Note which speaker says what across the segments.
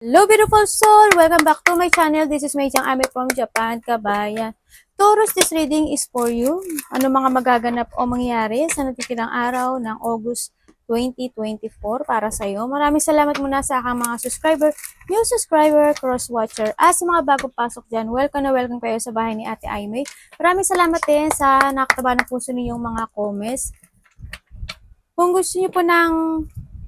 Speaker 1: Hello beautiful soul! Welcome back to my channel. This is Mei Chang Ame from Japan, kabayan. Taurus, this reading is for you. Ano mga magaganap o mangyayari sa natitirang araw ng August 2024 para sa iyo. Maraming salamat muna sa aking mga subscriber, new subscriber, cross-watcher. At sa mga bago pasok dyan, welcome na welcome kayo sa bahay ni Ate Aimee. Maraming salamat din sa nakataba ng puso ninyong mga comments. Kung gusto niyo po ng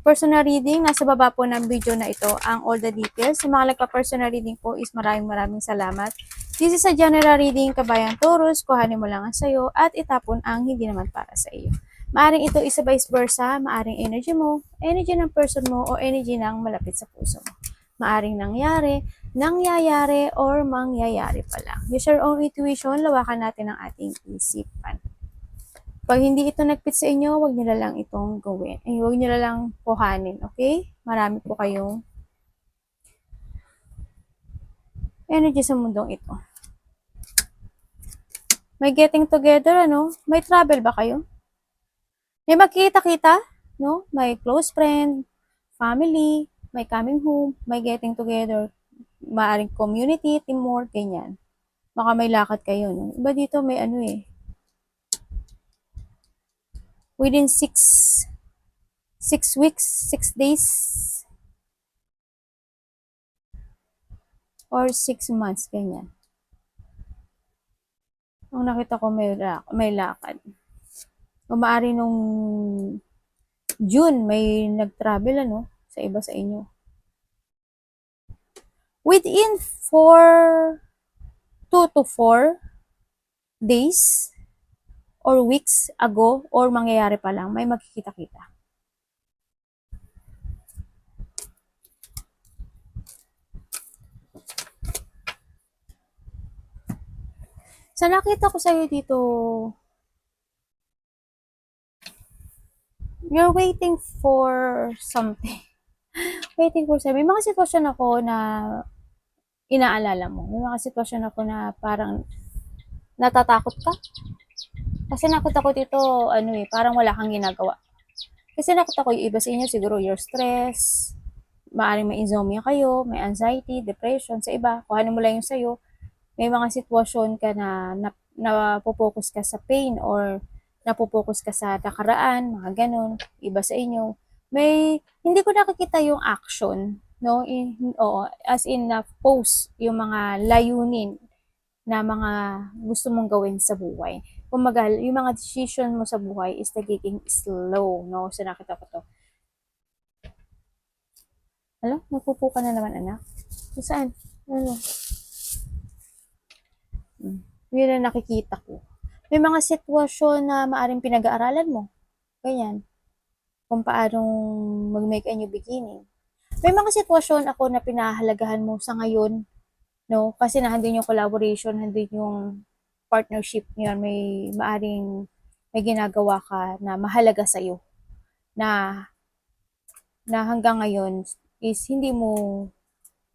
Speaker 1: personal reading, nasa baba po ng video na ito ang all the details. Sa mga nagpa-personal reading po is maraming salamat. This is a general reading, kabayan Taurus, kuhanin mo lang ang sayo at itapon ang hindi naman para sa iyo. Maaring ito isa vice versa, maaring energy mo, energy ng person mo, o energy ng malapit sa puso mo. Maaring nangyayari, or mangyayari pa lang. Use your own intuition, lawakan natin ang ating isipan. Pag hindi ito nagpit sa inyo, huwag nyo na lang itong gawin. Huwag nyo na lang kuhanin, okay? Marami po kayong energy sa mundong ito. May getting together, ano? May travel ba kayo? May magkita-kita, no? May close friend, family, may coming home, may getting together, maaring community, teamwork, ganyan. Baka may lakad kayo, no? Iba dito may ano eh. Within 6 weeks, 6 days, or 6 months, ganyan. Ang nakita ko may lakad. O maari nung June, may nag-travel, ano, sa iba sa inyo. Within 2 to 4 days or weeks ago, or mangyayari pa lang, may magkikita-kita. Sa nakita ko sa'yo dito, you're waiting for something. Waiting for something. May mga sitwasyon ako na inaalala mo. May mga sitwasyon ako na parang natatakot ka. Kasi nakita ko dito, ano eh, parang wala kang ginagawa. Kasi nakita ko yung iba sa inyo, siguro your stress, maaaring may insomnia kayo, may anxiety, depression, sa iba, kuhanin mo lang yung sa'yo. May mga sitwasyon ka na napopokus ka sa pain or napopokus ka sa nakaraan, mga ganun, iba sa inyo. Hindi ko nakikita yung action, no? Oo, as in na post yung mga layunin na mga gusto mong gawin sa buhay. Kumaga, yung mga decision mo sa buhay is nagiging slow, no? So, nakita ko to. Alo, nagpupo ka na naman, anak. Saan? Ano? Yun ang nakikita ko. May mga sitwasyon na maaring pinag-aaralan mo. Ganyan. Kung paanong mag-make a new beginning. May mga sitwasyon ako na pinahalagahan mo sa ngayon, no? Kasi nandun yung collaboration, nandun yung partnership niyan, may ginagawa ka na mahalaga sa iyo na hanggang ngayon is hindi mo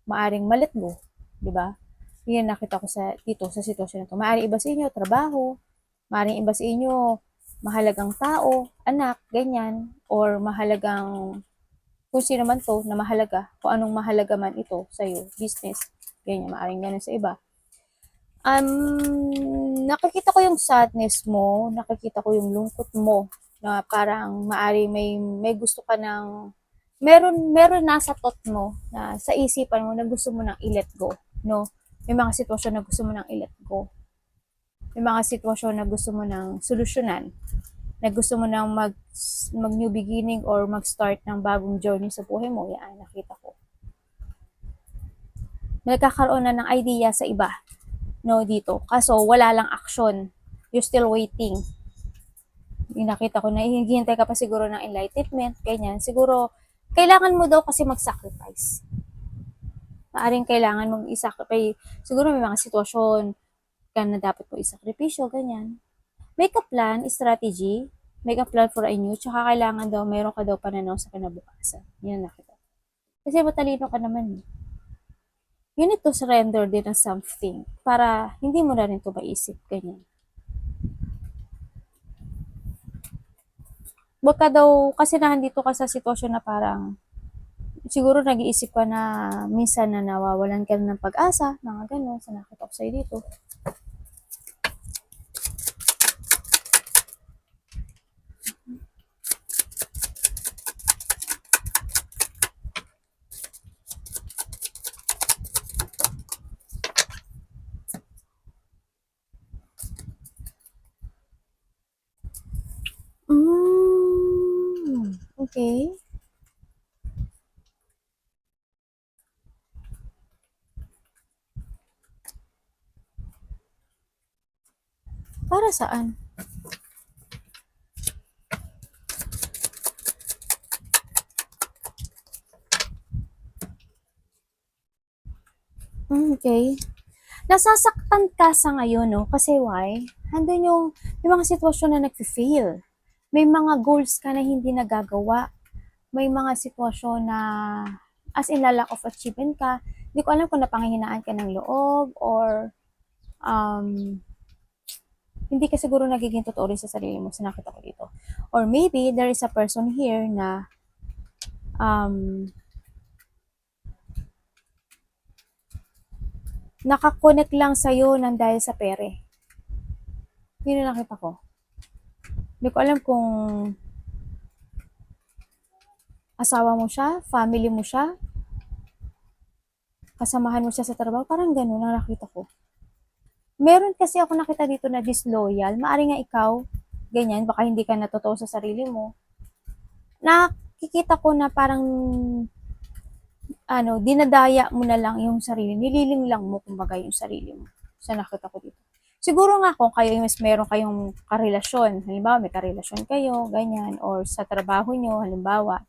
Speaker 1: maaring malet go, di ba? Yan nakita ko dito sa sitwasyon na to. Maaring iba sa inyo trabaho, maaring iba sa inyo mahalagang tao, anak, ganyan, or mahalagang kung sino man to na mahalaga, kung anong mahalaga man ito sa iyo, business, ganyan, maaring ganun sa iba. Nakikita ko yung sadness mo, nakikita ko yung lungkot mo, na parang maari may gusto ka ng, meron nasa thought mo, na sa isipan mo na gusto mo nang i-let go, no? May mga sitwasyon na gusto mo nang i-let go. May mga sitwasyon na gusto mo nang solusyonan, na gusto mo nang mag new beginning or mag-start ng bagong journey sa buhay mo. Yan, nakita ko. Nagkakaroon na ng idea sa iba, no, dito. Kaso, wala lang action. You're still waiting. Yung nakita ko na, hihintay ka pa siguro ng enlightenment, ganyan. Siguro, kailangan mo daw kasi mag-sacrifice. Maaring kailangan mong i-sacrifice. Siguro may mga sitwasyon ka na dapat mo i-sakripisyo, ganyan. Make a plan, strategy, make a plan for a new, tsaka kailangan daw, meron ka daw pananaw sa kinabukasan. Yan nakita. Kasi matalino ka naman. You need to surrender din ng something para hindi mo na rin ito maisip, ganyan. Huwag ka daw, kasi nandito ka sa sitwasyon na parang Siguro nag-iisip ka na minsan na nawawalan ka na ng pag-asa, mga gano'n. Sa nakita ko sa'yo dito. Okay. Para saan? Okay. Nasasaktan ka sa ngayon, no? Kasi why? Andun yung mga sitwasyon na nag-fail. May mga goals ka na hindi nagagawa. May mga sitwasyon na as in lack of achievement ka. Hindi ko alam kung napanghihinaan ka ng loob or um, hindi ka siguro nagiging totoo rin sa sarili mo. Sa nakita ko dito. Or maybe there is a person here na um, nakakonect lang sa'yo ng dahil sa pere. Yun yung nakita ko. Hindi ko alam kung asawa mo siya, family mo siya, kasamahan mo siya sa trabaho, parang ganun ang nakita ko. Meron kasi ako nakita dito na disloyal, maari nga ikaw, ganyan, baka hindi ka natotoo sa sarili mo. Nakikita ko na parang, dinadaya mo na lang yung sarili, nililing lang mo, kumbaga, yung sarili mo. Sa nakita ko dito. Siguro nga kung kayo mas meron kayong karelasyon, halimbawa may karelasyon kayo, ganyan, or sa trabaho nyo, halimbawa,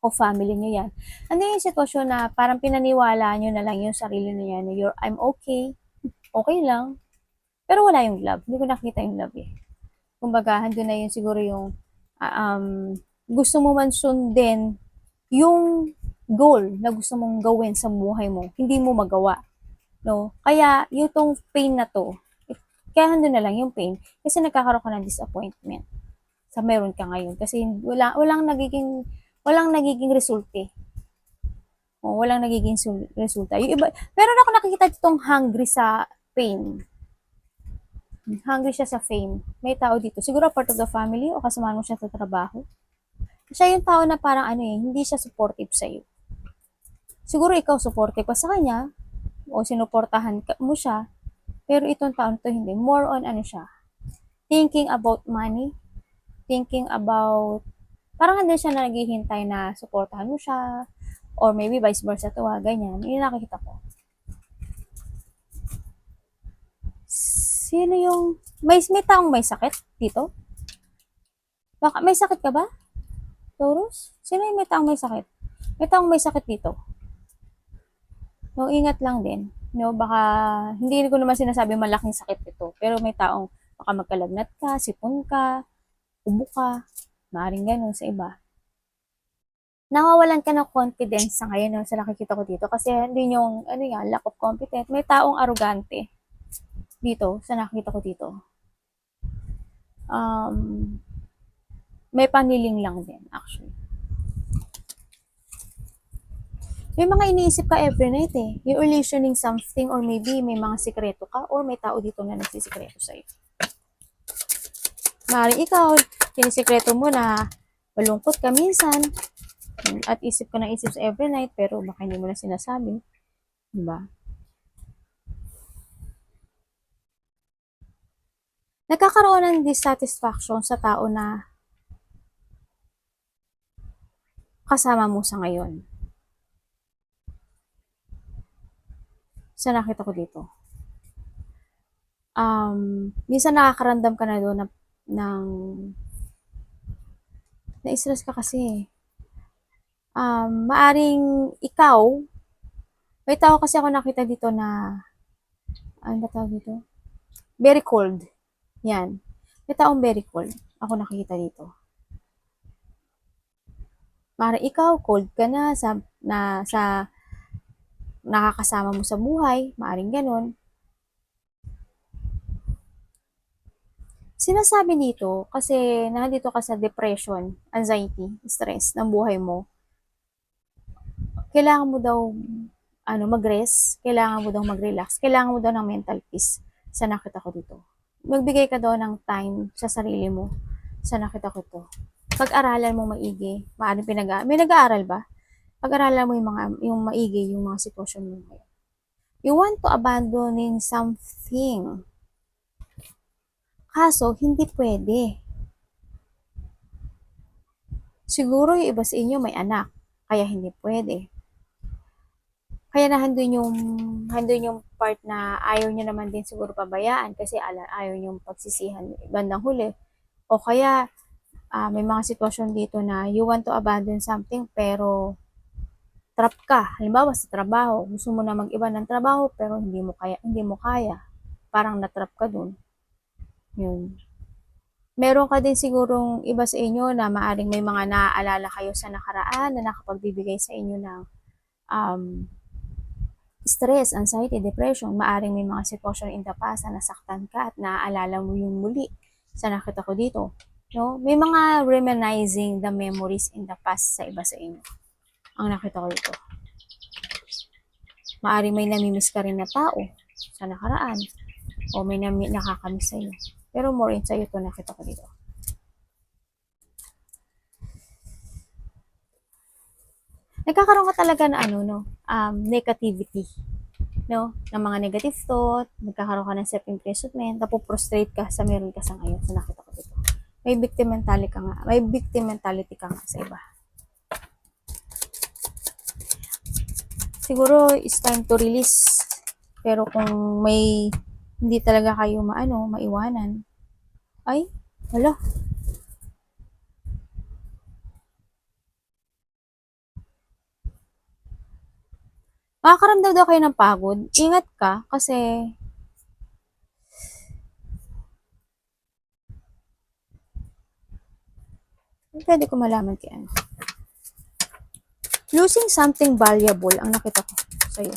Speaker 1: o family nyo yan. Ano yung sitwasyon na parang pinaniwala nyo na lang yung sarili nyo yan, I'm okay, okay lang, pero wala yung love. Hindi ko nakita yung love eh. Kumbaga, handun na yun siguro yung gusto mo man sundin yung goal na gusto mong gawin sa buhay mo, hindi mo magawa. No? Kaya, yung tong pain na to, kaya handun na lang yung pain kasi nagkakaroon ka ng disappointment sa meron ka ngayon. Kasi walang nagiging resulte. O, walang nagiging resulta. Yung iba, meron ako nakikita ditong hungry sa pain. Hungry siya sa fame. May tao dito. Siguro part of the family o kasama mo siya sa trabaho. Siya yung tao na parang hindi siya supportive sa iyo. Siguro ikaw supportive ka sa kanya o sinuportahan mo siya. Pero itong taon to hindi. More on siya. Thinking about money. Thinking about parang hindi siya naghihintay na suportahan mo siya or maybe vice versa to ganyan. Yun nakikita ko. Sino yung may taong may sakit dito? Baka may sakit ka ba? Taurus? Sino yung may taong may sakit? May taong may sakit dito. No, ingat lang din. No, baka hindi ko naman sinasabi malaking sakit ito, pero may taong baka magkalagnat ka, sipon ka, ubo ka, maaaring ganun sa iba. Nawawalan ka ng confidence sa ngayon no, sa nakikita ko dito kasi hindi yung lack of confidence. May taong arrogante dito sa nakikita ko dito. May paniling lang din actually. May mga iniisip ka every night eh. You're illusioning something or maybe may mga sikreto ka or may tao dito na nagsisikreto sa'yo. Maaaring ikaw, sinisikreto mo na malungkot ka minsan at isip ka ng isip sa every night pero baka hindi mo na sinasabi. Diba? Nagkakaroon ng dissatisfaction sa tao na kasama mo sa ngayon. Sa nakita ko dito. Minsan nakakaramdam ka na doon ng na-stress ka kasi. Maaring ikaw, may tao kasi ako nakita dito na, ano ba tawag dito? Very cold. Yan. May taong very cold. Ako nakikita dito. Maaring ikaw, cold ka na sa nakakasama mo sa buhay. Maaring ganun. Sinasabi dito, kasi nandito ka sa depression, anxiety, stress ng buhay mo. kailangan mo daw mag-rest, kailangan mo daw mag-relax, kailangan mo daw ng mental peace sa nakita ko dito. Magbigay ka daw ng time sa sarili mo sa nakita ko to. Pag-aralan mo maigi, maaaring may nag-aaral ba? Pag-aralan mo yung maigi, yung mga sitwasyon mo ngayon. You want to abandoning something. Kaso, hindi pwede. Siguro yung iba sa inyo may anak, kaya hindi pwede. Kaya na handun yung part na ayaw nyo naman din siguro pabayaan kasi ayaw nyo pagsisihan bandang huli. O kaya, may mga sitwasyon dito na you want to abandon something pero trap ka. Halimbawa sa trabaho, gusto mo na mag-iba ng trabaho pero hindi mo kaya. Parang na-trap ka dun. Yun. Meron ka din sigurong iba sa inyo na maaring may mga naaalala kayo sa nakaraan na nakapagbibigay sa inyo ng stress, anxiety, depression. Maaring may mga sitwasyon in the past na nasaktan ka at naaalala mo yung muli sa nakita ko dito. No? May mga reminiscing the memories in the past sa iba sa inyo. Ang nakita ko dito. Maaring may namimiss ka rin na tao sa nakaraan o may nakakamiss sa iyo. Pero more in sa'yo ito nakita ko dito. Nagkakaroon ka talaga na negativity, no? Ng mga negative thought, nagkakaroon ka ng self-imprisonment, napoprostrate ka sa meron ka sa ngayon. So nakita ko dito. May victim mentality ka nga sa iba. Siguro it's time to release. Pero kung may hindi talaga kayo maiwanan, ay, wala. Makakaramdam daw kayo ng pagod. Ingat ka kasi pwede ko malaman kay ano. Losing something valuable ang nakita ko sa'yo.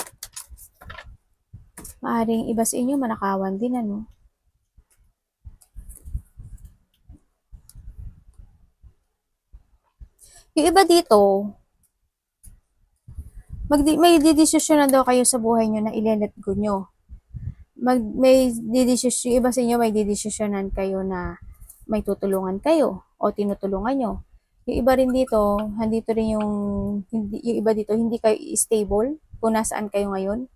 Speaker 1: Maaring iba sa inyo manakawan din Yung iba dito, may didesisyon na daw kayo sa buhay nyo na i-let go nyo. Yung iba sa inyo may didesisyonan kayo na may tutulungan kayo o tinutulungan nyo. Yung iba rin dito, yung iba dito, hindi kayo stable kung nasaan kayo ngayon.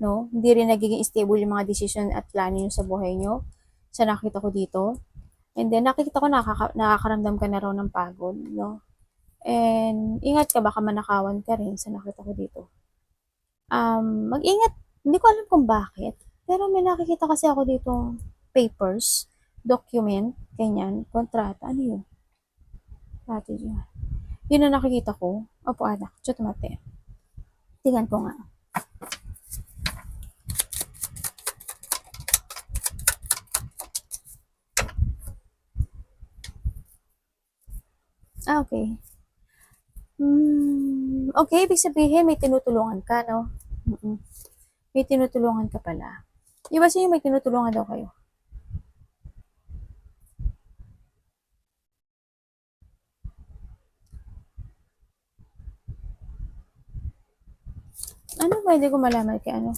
Speaker 1: No? Hindi rin nagiging stable yung mga decision at plano nyo sa buhay nyo. Sa nakita ko dito. And then, nakikita ko nakakaramdam ka na raw ng pagod. No? And, ingat ka, baka manakawan ka rin sa nakita ko dito. Mag-ingat, hindi ko alam kung bakit. Pero may nakikita kasi ako dito papers, document, ganyan, kontrata, ano yun? Strategy. Yun na nakikita ko. Opo, anak, chutumate. Tingnan ko nga. Okay. Okay, ibig sabihin may tinutulungan ka, no? May tinutulungan ka pala. Iba sa inyo may tinutulungan daw kayo. Ano pwede ko malaman kay ano?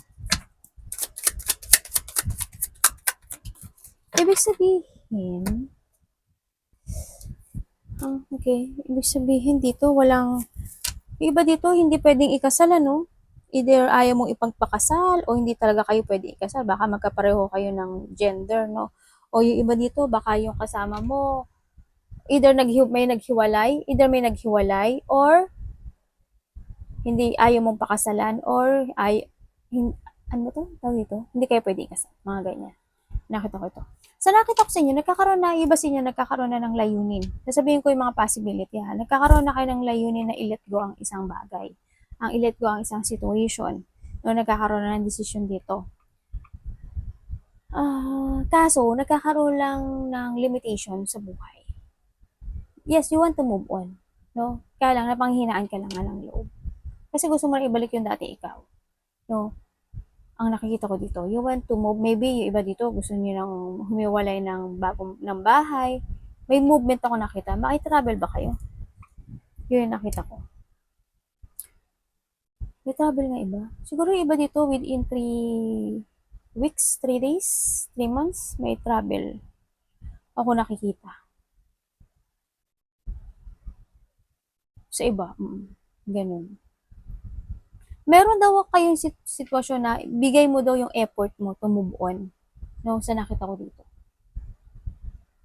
Speaker 1: Ibig sabihin, okay. Ibig sabihin dito, iba dito, hindi pwedeng ikasal, Either ayaw mong ipagpakasal o hindi talaga kayo pwede ikasal. Baka magkapareho kayo ng gender, no? O yung iba dito, baka yung kasama mo, either may naghiwalay or hindi ayaw mong pakasalan or ano to? Tawag dito? Hindi kayo pwede ikasal. Mga ganyan. Nakita ko ito. Sa nakita ko sa inyo, iba sa inyo nagkakaroon na ng layunin. Sasabihin ko yung mga possibility ha. Nagkakaroon na kayo ng layunin na i-let go ang isang bagay. Ang i-let go ang isang situation. No, nagkakaroon na ng decision dito. Kaso, nagkakaroon lang ng limitation sa buhay. Yes, you want to move on. No? Kaya lang, napanghinaan ka lang ng loob. Kasi gusto mo lang ibalik yung dati ikaw. No? Ang nakikita ko dito, you want to move, maybe yung iba dito gusto niyo nang humiwalay ng bahay. May movement ako nakita. Maki-travel ba kayo? Yun yung nakita ko. May travel nga iba. Siguro yung iba dito within 3 weeks, 3 days, 3 months, may travel. Ako nakikita. Sa iba, ganun. Meron daw kayong sitwasyon na bigay mo daw yung effort mo to move on. No, sa nakita ko dito.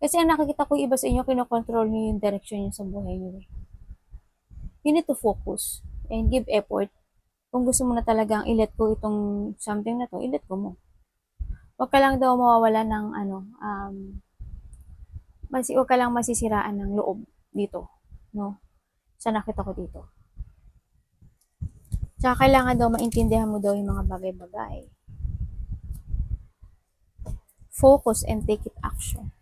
Speaker 1: Kasi ang nakikita ko yung iba sa inyo, kinokontrol nyo yung direction nyo sa buhay nyo. You need to focus and give effort. Kung gusto mo na talagang i-let go itong something na to, i-let go mo. Huwag ka lang daw mawawala ng huwag ka lang masisiraan ng loob dito. No? Sa nakita ko dito. Tsaka kailangan daw maintindihan mo daw yung mga bagay-bagay. Focus and take it action.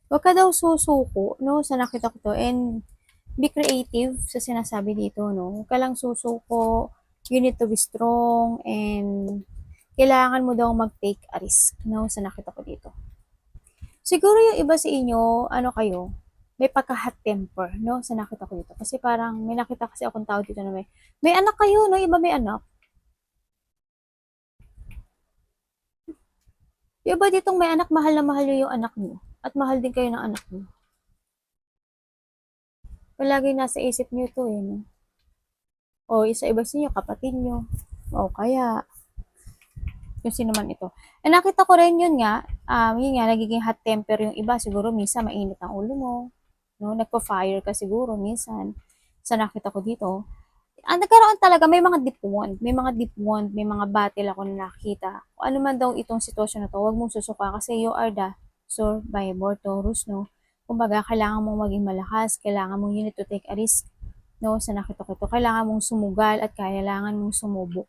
Speaker 1: Huwag ka daw susuko, no, sa nakita ko to, and be creative sa sinasabi dito, no. Huwag ka lang susuko, you need to be strong, and kailangan mo daw mag-take a risk, no, sa nakita ko dito. Siguro yung iba sa inyo, ano kayo, may pagka-hot temper, no, sa nakita ko dito. Kasi parang, may nakita kasi akong tao dito na may anak kayo, no, iba may anak. Yung iba ditong may anak, mahal na mahal yung anak niyo. At mahal din kayo ng anak niyo. Palagi nasa isip niyo to eh, no? O isa iba sa inyo, kapatid niyo. O kaya, kung sino man ito. Eh, nakita ko rin yun nga, nagiging hot temper yung iba. Siguro minsan mainit ang ulo mo. No? Nagpa-fire ka siguro minsan. Sa nakita ko dito. Nagkaroon talaga, may mga deep wound. May mga deep wound, may mga battle ako na nakita. Kung ano man daw itong sitwasyon na to, huwag mong susuka kasi you are the survivor, Taurus, no? Kumbaga, kailangan mong maging malakas, kailangan mong you need to take a risk, no? Sa nakita ko ito, kailangan mong sumugal at kailangan mong sumubok.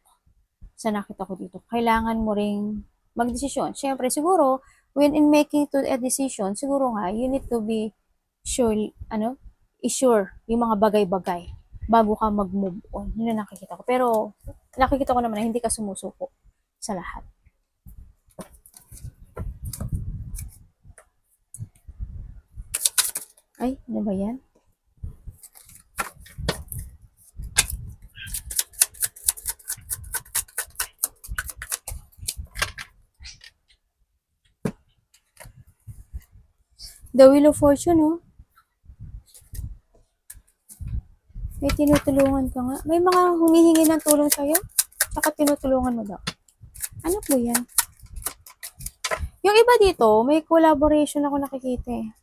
Speaker 1: Sa nakita ko dito, kailangan mo ring magdesisyon. Siyempre, siguro, when in making to a decision, siguro nga, you need to be sure, i-sure yung mga bagay-bagay bago ka mag-move on. Yun ang nakikita ko. Pero, nakikita ko naman na hindi ka sumusuko sa lahat. Ay, ano ba yan? The Wheel of Fortune, oh. May tinutulungan ka nga. May mga humihingi ng tulong sa'yo, saka tinutulungan mo daw. Ano po yan? Yung iba dito, may collaboration ako nakikita eh.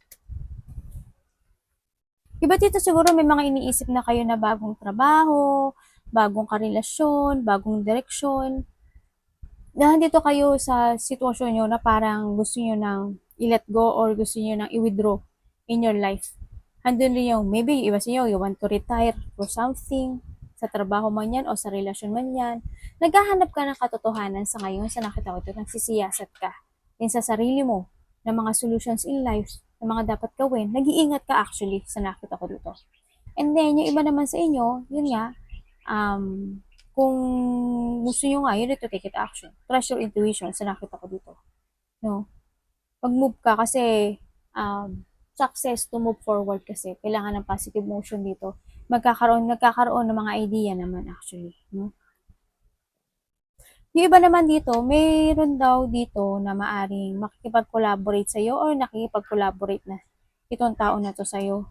Speaker 1: Iba dito siguro may mga iniisip na kayo na bagong trabaho, bagong karelasyon, bagong direksyon. Nandito kayo sa sitwasyon nyo na parang gusto nyo nang i-let go or gusto nyo nang i-withdraw in your life. Andun rin yung, maybe iba sa inyo, you want to retire for something, sa trabaho man yan o sa relasyon man yan. Naghahanap ka ng katotohanan sa ngayon, sa nakita ko ito, nagsisiyasat ka din sa sarili mo ng mga solutions in life, ng mga dapat gawin. Nag-iingat ka actually sa nakita ko dito. And then, yung iba naman sa inyo, yun nga, kung gusto nyo nga, you need to take it action. Trust your intuition sa nakita ko dito. No? Pag-move ka kasi, success to move forward kasi kailangan ng positive motion dito. Nagkakaroon ng mga idea naman actually, no? Yung iba naman dito, mayroon daw dito na maaring makikipag-collaborate sa'yo or nakikipag-collaborate na itong tao na to sa'yo.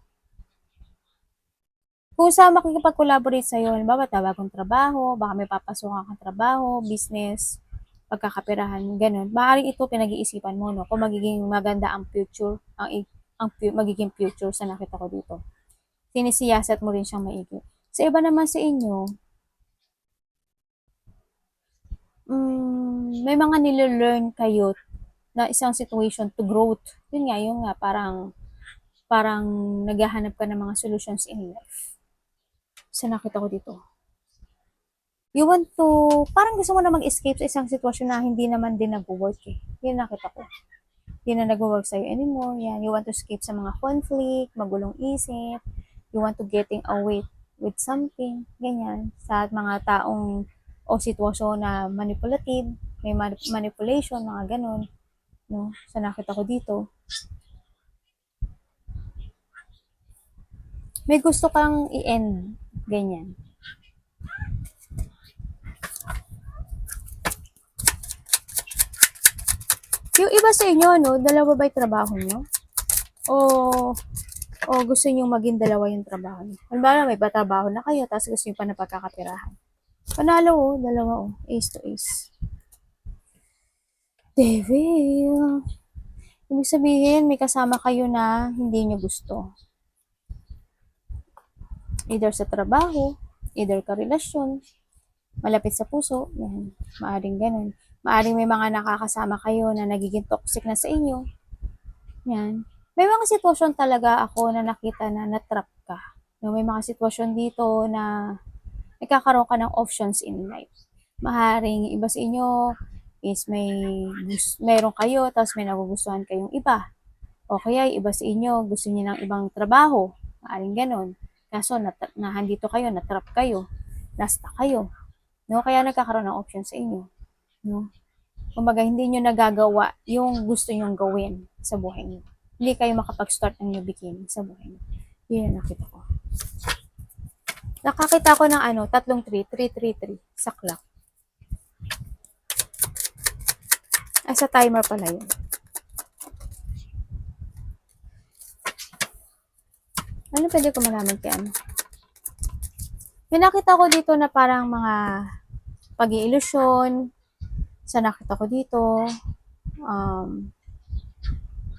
Speaker 1: Kung sa makikipag-collaborate sa'yo, halimbawa, bagong trabaho, baka may papasukan kang trabaho, business, pagkakapirahan, ganun. Maaaring ito pinag-iisipan mo, no? Kung magiging maganda ang future, magiging future sa nakita ko dito. Sinisiyasat mo rin siyang maigi. Sa iba naman sa inyo, may mga nilelearn kayo na isang situation to growth. Yun nga, parang naghahanap ka ng mga solutions in life. Sa nakita ko dito. You want to, parang gusto mo na mag-escape sa isang sitwasyon na hindi naman din nag-work eh. Yun nakita ko. Hindi na nag-work sa'yo anymore. Yan. You want to escape sa mga conflict, magulong isip. You want to getting away with something, ganyan. Sa mga taong o sitwasyon na manipulative, may manipulation, mga ganon, no? Sa nakita ko dito. May gusto kang i-end, ganyan. Yung iba sa inyo, no, dalawa ba yung trabaho nyo? O gusto nyo maging dalawa yung trabaho nyo? Halimbawa, may trabaho na kayo, tapos gusto nyo pa na pagkakapirahan. Panalo, dalawa, ace to ace. Devil. Ibig sabihin, may kasama kayo na hindi nyo gusto. Either sa trabaho, either karelasyon, malapit sa puso, yan. Maaring ganun. Maaring may mga nakakasama kayo na nagiging toxic na sa inyo. Yan. May mga sitwasyon talaga ako na nakita na natrap ka. No, may mga sitwasyon dito na nagkakaroon ka ng options in life. Maaaring iba sa inyo is meron kayo, tapos may nagugustuhan kayong iba. O kaya iba sa inyo, gusto niyo ng ibang trabaho. Maaaring ganun. Kaso nahandito kayo, natrap kayo, nasta kayo. No? Kaya nagkakaroon ng option sa inyo. No? Kumbaga, hindi nyo nagagawa yung gusto nyong gawin sa buhay nyo. Hindi kayo makapag-start ng new beginning sa buhay nyo. Yun yung nakita ko. Nakakita ko ng 3 sa clock. Ay, sa timer pala yun. Ano pwede ko malaman kay ano? May nakita ko dito na parang mga pag-iilusyon. Sa nakita ko dito,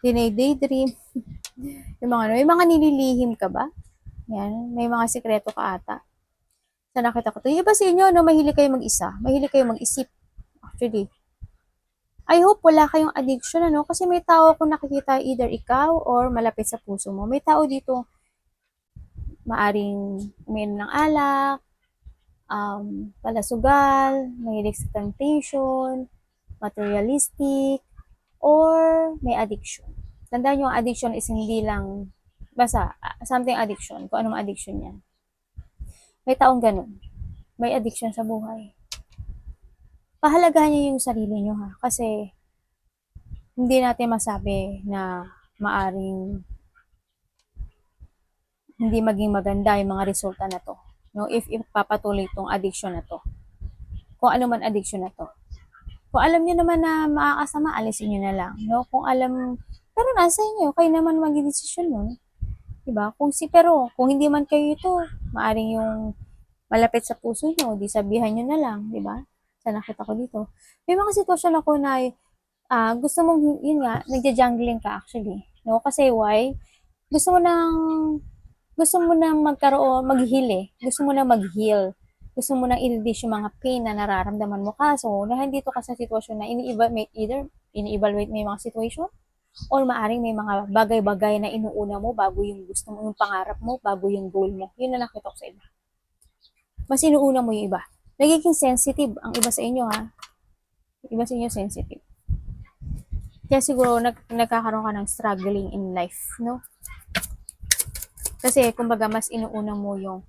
Speaker 1: daydream. May mga nililihim ka ba? Yan, may mga sikreto ka ata. Sa nakita ko to. Yung iba sa inyo, no, mahilig kayo mag-isa. Mahilig kayo mag-isip. Actually. I hope wala kayong addiction, ano? Kasi may tao kung nakikita either ikaw or malapit sa puso mo. May tao dito, maaring uminom ng alak, palasugal, mahilig sa temptation, materialistic, or may addiction. Tandaan nyo, addiction is hindi lang, basta, something addiction, kung anong addiction yan. May taong ganun. May addiction sa buhay. Pahalagahan niyo yung sarili niyo, ha? Kasi, hindi natin masabi na maaring hindi maging maganda yung mga resulta na to. No? If ipapatuloy itong addiction na to. Kung ano man addiction na to. Kung alam niyo naman na makakasama, alisin niyo na lang. No? Kung alam, pero nasa inyo, kayo naman mag-desisyon nun. Diba? Pero kung hindi man kayo ito, maaring yung malapit sa puso nyo, di sabihan nyo na lang, diba? Sa nakita ko dito. May mga sitwasyon ako na gusto mong, yun nga, nagja-jungling ka actually. No? Kasi why? Gusto mo nang magkaroon, mag-heal eh. Gusto mo nang mag-heal. Gusto mo nang i-release yung mga pain na nararamdaman mo. Kaso, nandito ka sa sitwasyon na ini-evaluate mo yung mga sitwasyon, or maaring may mga bagay-bagay na inuuna mo bago yung gusto mo, yung pangarap mo, bago yung goal mo. Yun na nakita ko sa iba. Mas inuuna mo yung iba. Nagiging sensitive ang iba sa inyo, ha? Iba sa inyo sensitive. Kaya siguro nagkakaroon ka ng struggling in life, no? Kasi, kumbaga, mas inuuna mo yung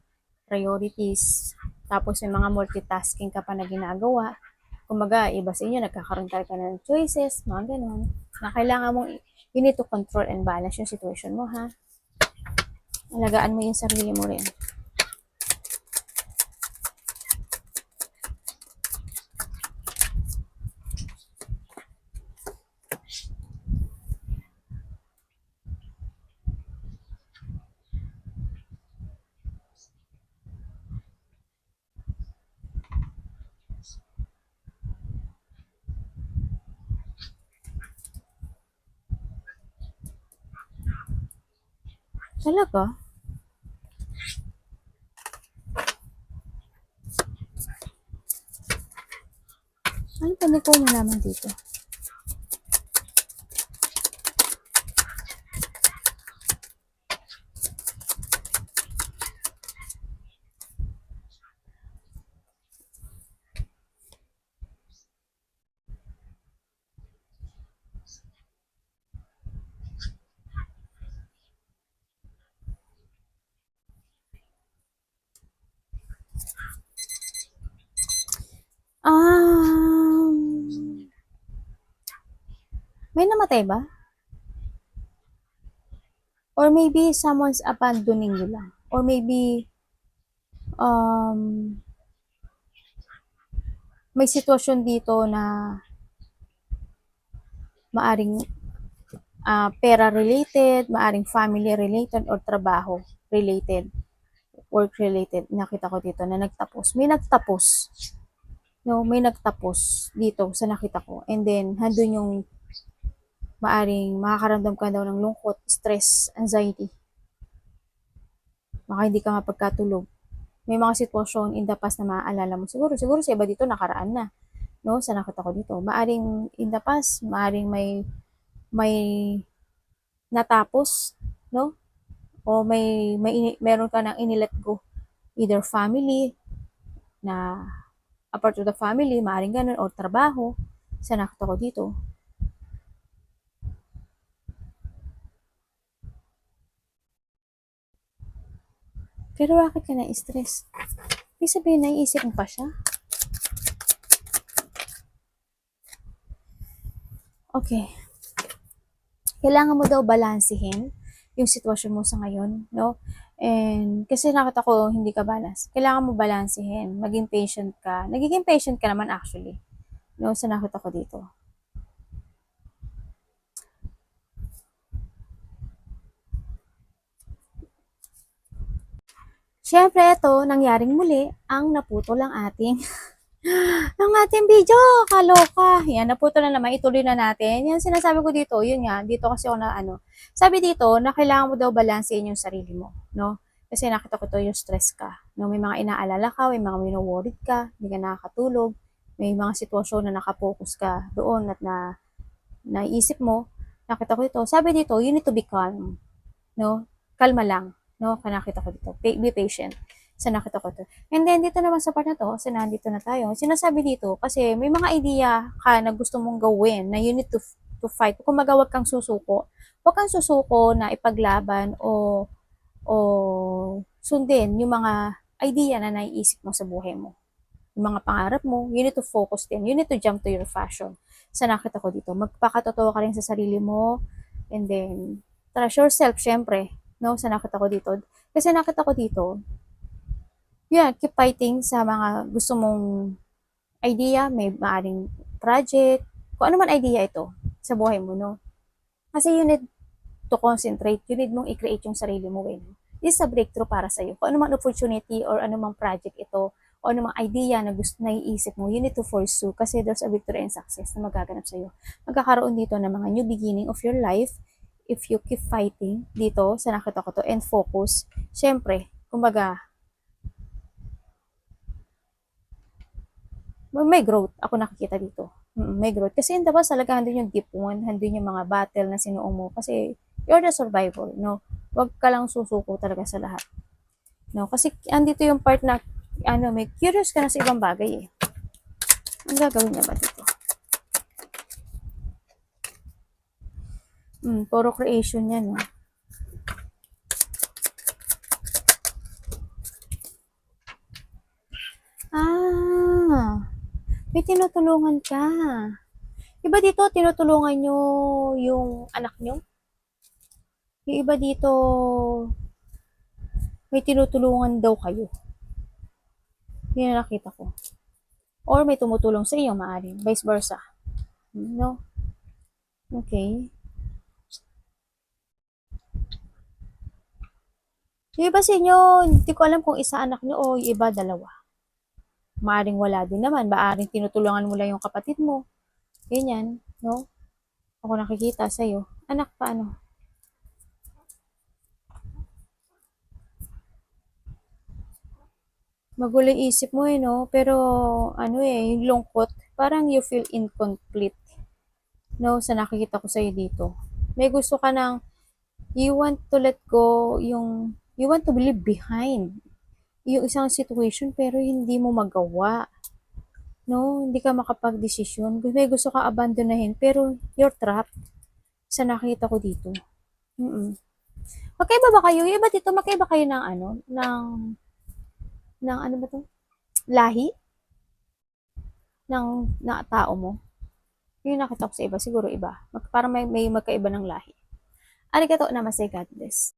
Speaker 1: priorities, tapos yung mga multitasking ka pa na ginagawa. Kumbaga, iba sa inyo, nagkakaroon tayo ka ng choices, mga ganun, na kailangan mong, you need to control and balance yung situation mo, ha? Alagaan mo yung sarili mo rin. Talaga? Ano pwede ko malaman dito? Um, may namatay ba? Or maybe someone's abandoning you lang. Or maybe um, may sitwasyon dito na maaring pera related, maaring family related, or trabaho related, work related. Nakita ko dito na nagtapos. May nagtapos. No, may nagtapos dito sa nakita ko. And then, handun yung maaring makakaramdam ka daw ng lungkot, stress, anxiety. Baka hindi ka mapagkatulog. May mga sitwasyon in the past na maaalala mo. Siguro sa iba dito nakaraan na. No, sa nakita ko dito. Maaring in the past, maaring may natapos, no? O meron ka nang inilet go. Either family, na apart of the family, maaring ganun, or trabaho, sa nakita ko dito. Pero bakit ka na-stress? Ibig sabihin, naiisip mo pa siya? Okay. Kailangan mo daw balansehin yung sitwasyon mo sa ngayon, no? And kasi nakita ko hindi ka balance. Kailangan mo balansehin, maging patient ka. Nagiging patient ka naman actually, no? Sa nakita ko dito. Siyempre, ito, nangyaring muli, ang naputol ang ating video. Kaloka. Yan, naputol na naman. Ituloy na natin. Yan, sinasabi ko dito. Yun nga, dito kasi ako na ano. Sabi dito, na kailangan mo daw balansein yung sarili mo. No? Kasi nakita ko to yung stress ka. No? May mga inaalala ka, may mga wino-worried ka, hindi ka nakakatulog, may mga sitwasyon na nakapokus ka doon at naisip mo. Nakita ko ito. Sabi dito, you need to be calm. No? Kalma lang. No? Nakita ko dito. Be patient. Sa nakita ko to. And then, dito naman sa part na to, kasi nandito na tayo, sinasabi dito, kasi may mga idea ka na gusto mong gawin, na you need to fight. Kung magawag kang susuko, huwag kang susuko na ipaglaban o sundin yung mga idea na naiisip mo sa buhay mo. Yung mga pangarap mo, you need to focus din. You need to jump to your passion. Sa nakita ko dito, magpakatotoo ka rin sa sarili mo, and then, trust yourself, syempre, no? Sa nakita ko dito. Kasi nakita ko dito, yeah, keep fighting sa mga gusto mong idea, may maaring project, kung ano man idea ito sa buhay mo, no? Kasi you need to concentrate, you need mong i-create yung sarili mo, eh. This is a breakthrough para sa'yo. Kung ano man opportunity or ano mang project ito, o ano mang idea na gusto na iisip mo, you need to pursue kasi there's a victory and success na magaganap sa'yo. Magkakaroon dito ng mga new beginning of your life if you keep fighting dito sa nakita ko to and focus. Siyempre, kumbaga, may growth ako nakikita dito. May growth. Kasi yun, diba, talaga handun yung deep one, handun yung mga battle na sinuong mo. Kasi you're the survivor, no? Huwag ka lang susuko talaga sa lahat. No? Kasi andito yung part na, may curious ka na sa ibang bagay eh. Ang gagawin niya ba dito? Puro creation yan, no? May tinutulungan ka. Iba dito, tinutulungan nyo yung anak nyo? Yung iba dito, may tinutulungan daw kayo. Yun ang nakita ko. Or may tumutulong sa iyo, maaaring. Vice versa. No? Okay. Yung iba sa inyo, hindi ko alam kung isa anak nyo o yung iba dalawa. Maaaring wala din naman. Maaaring tinutulungan mo lang yung kapatid mo. Ganyan. No? Ako nakikita sa iyo. Anak pa ano? Magulo yung isip mo eh, no? Pero, yung lungkot, parang you feel incomplete. No? Sa nakikita ko sa'yo dito. May gusto ka ng, you want to let go, you want to leave behind yung isang situation, pero hindi mo magawa. No? Hindi ka makapag-desisyon. May gusto ka abandonahin, pero you're trapped. Sa nakita ko dito. Magkaiba ba kayo? Yung iba dito, magkaiba kayo ng ng ano ba to? Lahi? na tao mo. Yung nakita ko sa iba, siguro iba. Parang may magkaiba ng lahi. Arigato namaste, God bless.